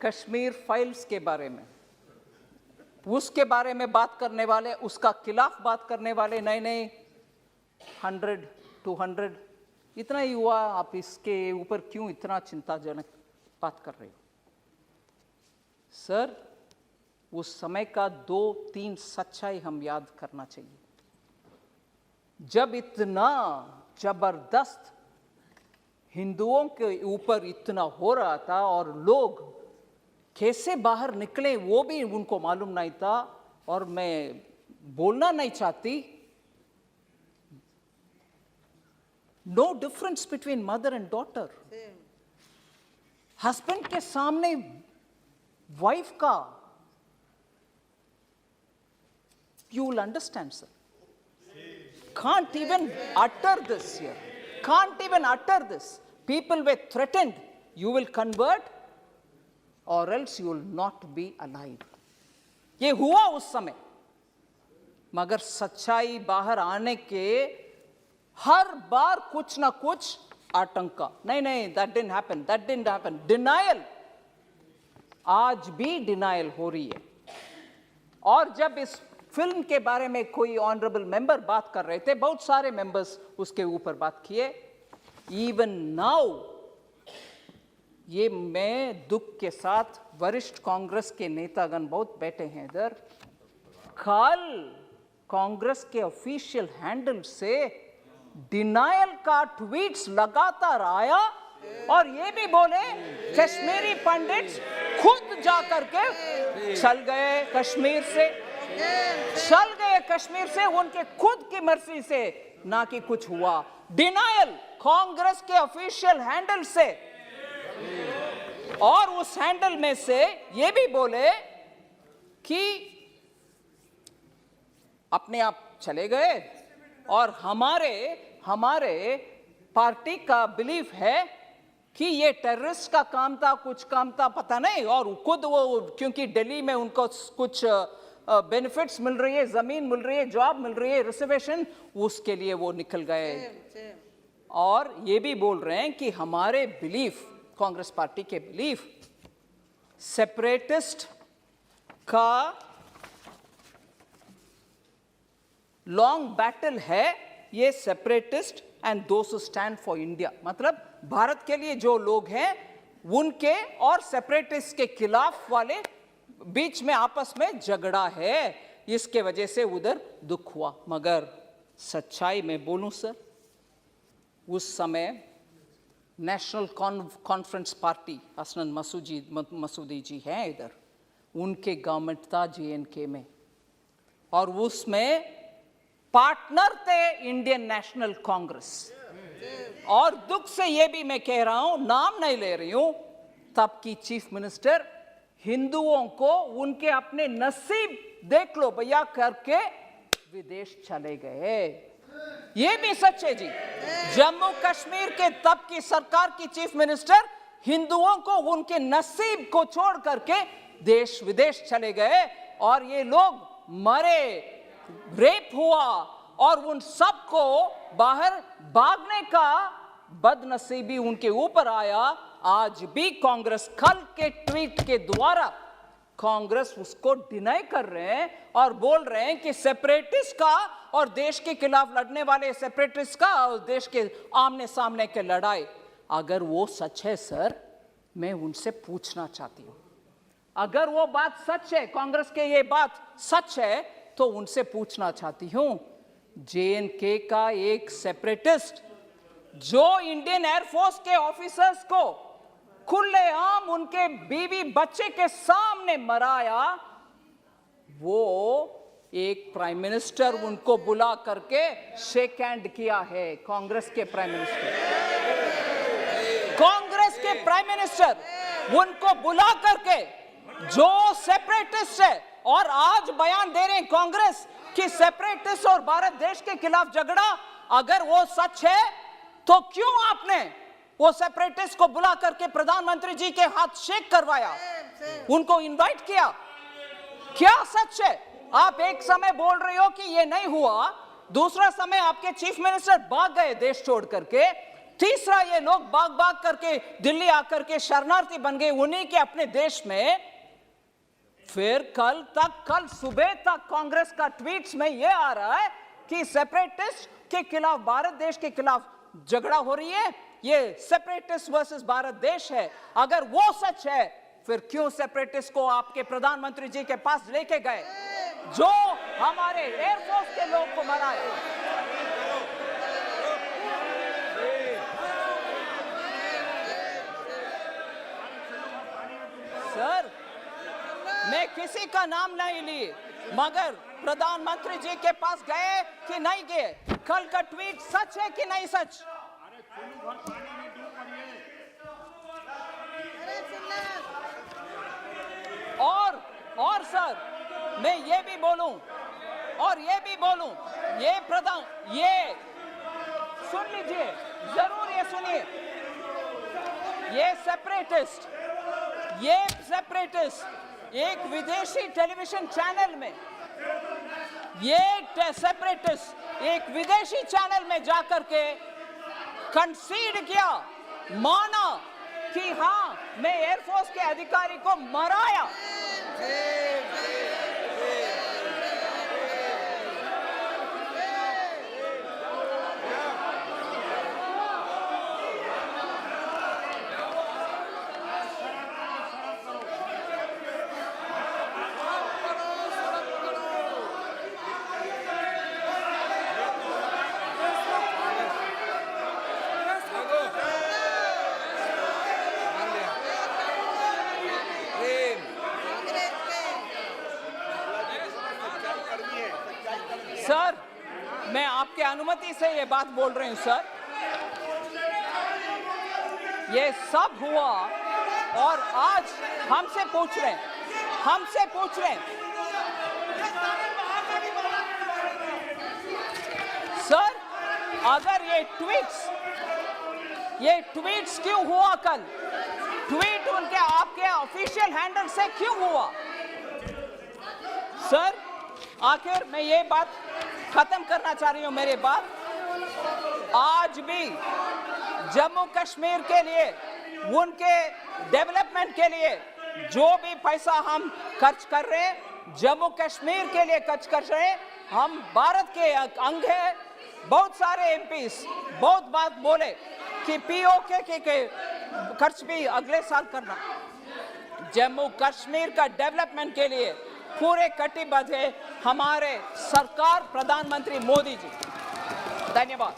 Kashmir files के बारे में, उसके बारे में बात करने वाले, उसका खिलाफ बात करने वाले नए नए 100, 200 इतना ही हुआ, आप इसके ऊपर क्यों इतना चिंताजनक बात कर रहे हो? सर, उस समय का 2-3 सच्चाई हम याद करना चाहिए। जब इतना जबरदस्त हिंदुओं के ऊपर इतना हो रहा था और लोग कैसे बाहर निकले वो भी उनको मालूम नहीं था, और मैं बोलना नहीं चाहती, no difference between mother and daughter. Husband के सामने वाइफ का, you will understand, sir. Can't even utter this here. Can't even utter this. People were threatened, you will convert or else you will not be alive. ये हुआ उस समय, मगर सच्चाई बाहर आने के हर बार कुछ ना कुछ आतंका, नहीं, that didn't happen. Denial, आज भी डिनायल हो रही है। और जब इस फिल्म के बारे में कोई ऑनरेबल मेंबर बात कर रहे थे, बहुत सारे मेंबर्स उसके ऊपर बात किए, इवन नाउ, ये मैं दुख के साथ, वरिष्ठ कांग्रेस के नेतागण बहुत बैठे हैं इधर, कल कांग्रेस के ऑफिशियल हैंडल से डिनायल का ट्वीट्स लगातार आया, और ये भी बोले कश्मीरी पंडित खुद जाकर के चल गए कश्मीर से, उनके खुद की मर्जी से, ना कि कुछ हुआ। डिनायल कांग्रेस के ऑफिशियल हैंडल से, और उस हैंडल में से ये भी बोले कि अपने आप चले गए, और हमारे पार्टी का बिलीफ है कि ये टेररिस्ट का काम था, कुछ काम था, पता नहीं, और खुद वो, क्योंकि दिल्ली में उनको कुछ बेनिफिट्स मिल रही है, जमीन मिल रही है, जॉब मिल रही है, रिजर्वेशन, उसके लिए वो निकल गए। और ये भी बोल रहे हैं कि हमारे बिलीफ, कांग्रेस पार्टी के बिलीफ, सेपरेटिस्ट का लॉन्ग बैटल है ये, separatist and those who stand for India, मतलब भारत के लिए जो लोग हैं उनके और सेपरेटिस्ट के खिलाफ वाले बीच में आपस में झगड़ा है, इसके वजह से उधर दुख हुआ। मगर सच्चाई में बोलूं सर, उस समय नेशनल कॉन्फ्रेंस पार्टी, हसनन मसूदी जी हैं इधर, उनके गवर्नमेंट था JNK में, और उसमें पार्टनर थे इंडियन नेशनल कांग्रेस। और दुख से ये भी मैं कह रहा हूं, नाम नहीं ले रही हूं, तब की चीफ मिनिस्टर हिंदुओं को उनके अपने नसीब देख लो भैया करके विदेश चले गए। ये भी सच है जी। जम्मू कश्मीर के तब की सरकार की चीफ मिनिस्टर हिंदुओं को उनके नसीब को छोड़ करके देश विदेश चले गए, और ये लोग मरे, रेप हुआ, और उन सबको बाहर भागने का बदनसीबी उनके ऊपर आया। आज भी कांग्रेस, कल के ट्वीट के द्वारा कांग्रेस उसको डिनाई कर रहे हैं और बोल रहे हैं कि सेपरेटिस्ट का और देश के खिलाफ लड़ने वाले सेपरेटिस्ट का और देश के आमने सामने के लड़ाई, अगर वो सच है सर, मैं उनसे पूछना चाहती हूं, अगर वो बात सच है, कांग्रेस के ये बात सच है, तो उनसे पूछना चाहती हूं, JNK का एक सेपरेटिस्ट जो इंडियन एयरफोर्स के ऑफिसर्स को खुलेआम उनके बीवी बच्चे के सामने मराया, वो एक प्राइम मिनिस्टर उनको बुला करके शेक हैंड किया है। कांग्रेस के प्राइम मिनिस्टर उनको बुला करके, जो सेपरेटिस्ट है, और आज बयान दे रहे हैं कांग्रेस कि सेपरेटिस्ट और भारत देश के खिलाफ झगड़ा, अगर वो सच है तो क्यों आपने वो सेपरेटिस्ट को बुला करके प्रधानमंत्री जी के हाथ शेक करवाया, उनको इनवाइट किया? क्या सच है? आप एक समय बोल रहे हो कि ये नहीं हुआ, दूसरा समय आपके चीफ मिनिस्टर भाग गए देश छोड़ करके, तीसरा, ये लोग भाग भाग करके दिल्ली आकर के शरणार्थी बन गए उन्हीं के अपने देश में। फिर कल सुबह तक कांग्रेस का ट्वीट्स में ये आ रहा है कि सेपरेटिस्ट के खिलाफ, भारत देश के खिलाफ झगड़ा हो रही है, ये सेपरेटिस्ट वर्सेस भारत देश है। अगर वो सच है, फिर क्यों सेपरेटिस्ट को आपके प्रधानमंत्री जी के पास लेके गए, जो हमारे एयरफोर्स के लोग को मराए? सर, मैं किसी का नाम नहीं ली, मगर प्रधानमंत्री जी के पास गए कि नहीं गए? कल का ट्वीट सच है कि नहीं सच? और सर, मैं ये भी बोलूं, ये सुन लीजिए, जरूर ये सुनिए, ये सेपरेटिस्ट एक विदेशी टेलीविजन चैनल में, एक विदेशी चैनल में जाकर के कंसीड किया, माना कि हाँ, मैं एयरफोर्स के अधिकारी को मराया। सर, मैं आपके अनुमति से ये बात बोल रही हूं सर। ये सब हुआ और आज हमसे पूछ रहे हैं, सर, अगर ये ट्वीट्स क्यों हुआ? कल ट्वीट उनके आपके ऑफिशियल हैंडल से क्यों हुआ? सर, आखिर मैं ये बात खत्म करना चाह रही हूं, मेरी बात। आज भी जम्मू कश्मीर के लिए, उनके डेवलपमेंट के लिए जो भी पैसा हम खर्च कर रहे हैं, जम्मू कश्मीर के लिए खर्च कर रहे हैं। हम भारत के अंग है। बहुत सारे एमपीस बहुत बात बोले कि पीओके के खर्च भी अगले साल करना। जम्मू कश्मीर का डेवलपमेंट के लिए पूरे कटिबद्ध है हमारे सरकार, प्रधानमंत्री मोदी जी। धन्यवाद।